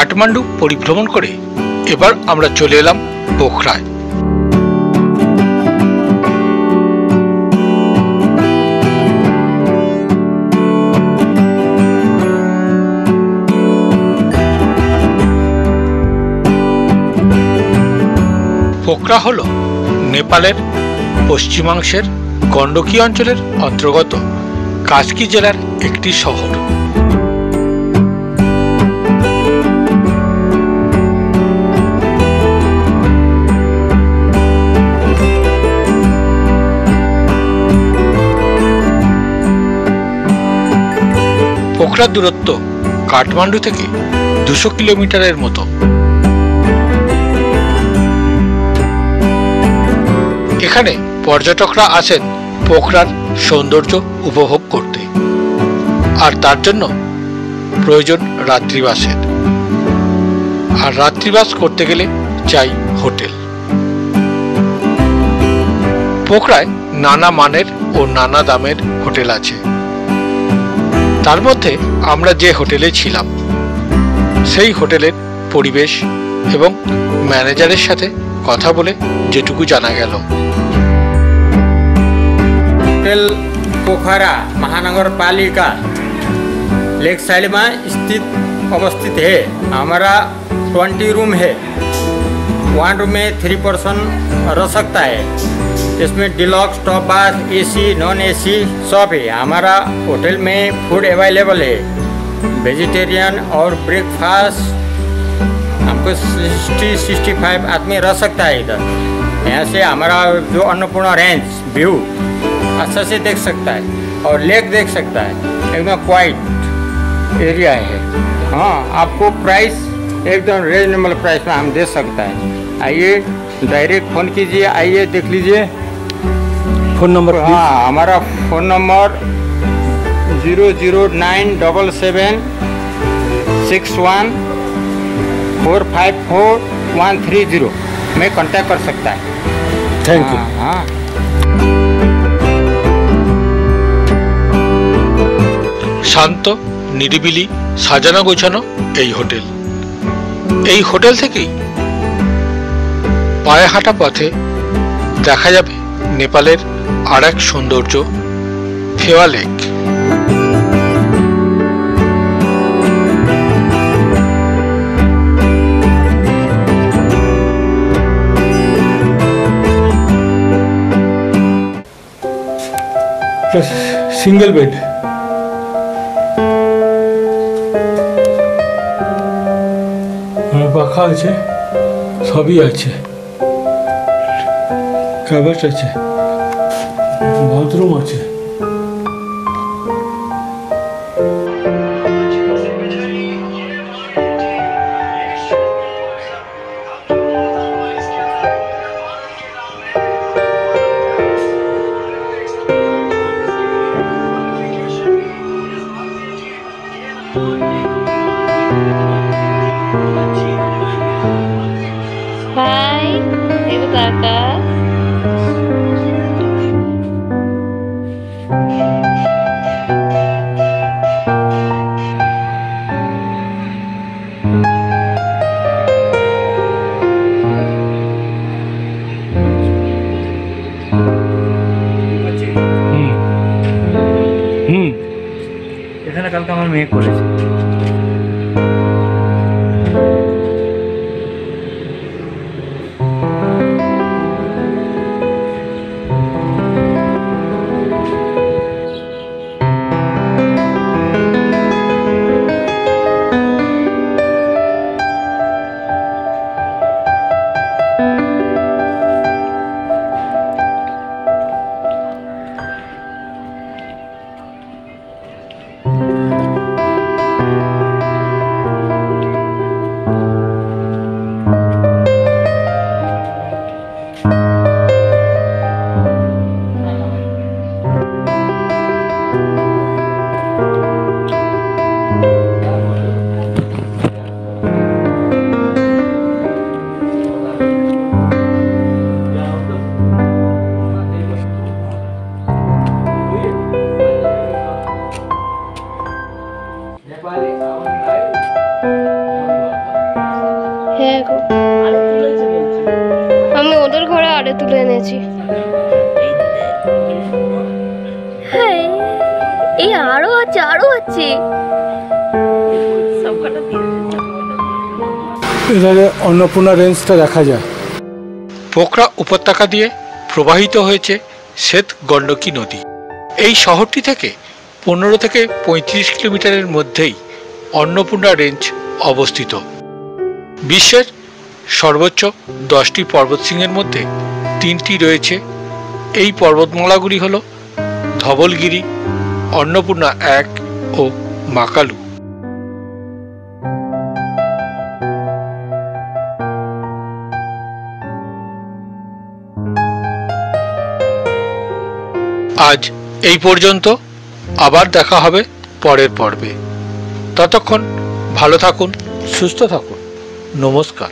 কাঠমান্ডু পরিভ্রমণ করে এবার আমরা চলে এলাম পোখরায়। পোখরা হল নেপালের পশ্চিমাংশের গণ্ডকী অঞ্চলের অন্তর্গত কাস্কি জেলার একটি শহর। পোখরার দূরত্ব কাঠমান্ডু থেকে 200 কিলোমিটারের মতো। এখানে পর্যটকরা আসেন পোখরার সৌন্দর্য উপভোগ করতে, আর তার জন্য প্রয়োজন রাত্রিবাসের। আর রাত্রিবাস করতে গেলে চাই হোটেল। পোখরায় নানা মানের ও নানা দামের হোটেল আছে। তার মধ্যে আমরা যে হোটেলে ছিলাম সেই হোটেলের পরিবেশ এবং ম্যানেজারের সাথে কথা বলে যেটুকু জানা গেল। होटल पोखरा महानगर पालिका लेक साइड में अवस्थित है। हमारा 20 रूम है। 1 रूम में 3 पर्सन रह सकता है। इसमें deluxe, top bath, AC, non AC सब है। हमारा होटल में फूड अवेलेबल है, वेजिटेरियन और ब्रेकफास्ट। हमको 60-65 आदमी रह सकता है इधर। यहाँ से हमारा जो अन्नपूर्णा रेंज व्यू अच्छा से देख सकता है और लेक देख सकता है। एकदम क्वाइट एरिया है। हाँ, आपको प्राइस एकदम रीजनेबल प्राइस में हम दे सकता है। आइए डायरेक्ट फ़ोन कीजिए, आइए देख लीजिए। Phone number? हाँ, हमारा फ़ोन नंबर 0097761454130 में कांटेक्ट कर सकता है। Thank you. हाँ। শান্ত, নিরিবিলি, সাজানো গোছানো এই হোটেল। এই হোটেল থেকেই পায়ে হাঁটা পথে দেখা যাবে নেপালের আর এক সৌন্দর্য, ফেওয়া লেক। সিঙ্গেল বেড, পাখা আছে, সবই আছে, ক্যাবেট আছে, বাথরুম আছে। Hai, itu kakak. এখানে কালকে আমার মেয়ে করেছে। এনেছি। হ্যাঁ, এই আরো আছে, আরো আছে। এখানে অন্নপূর্ণা রেঞ্জটা দেখা যায়। পোখরা উপত্যকা দিয়ে প্রবাহিত হয়েছে শ্বেত গণ্ডকী নদী। এই শহরটি থেকে 15 থেকে 35 কিলোমিটারের মধ্যেই অন্নপূর্ণা রেঞ্জ অবস্থিত। বিশ্বের সর্বোচ্চ 10টি পর্বতশৃঙ্গের মধ্যে 3টি রয়েছে। এই পর্বতমালাগুলি হল ধবলগিরি, অন্নপূর্ণা 1 ও মাকালু। আজ এই পর্যন্ত, আবার দেখা হবে পরের পর্বে। ততক্ষণ ভালো থাকুন, সুস্থ থাকুন। নমস্কার।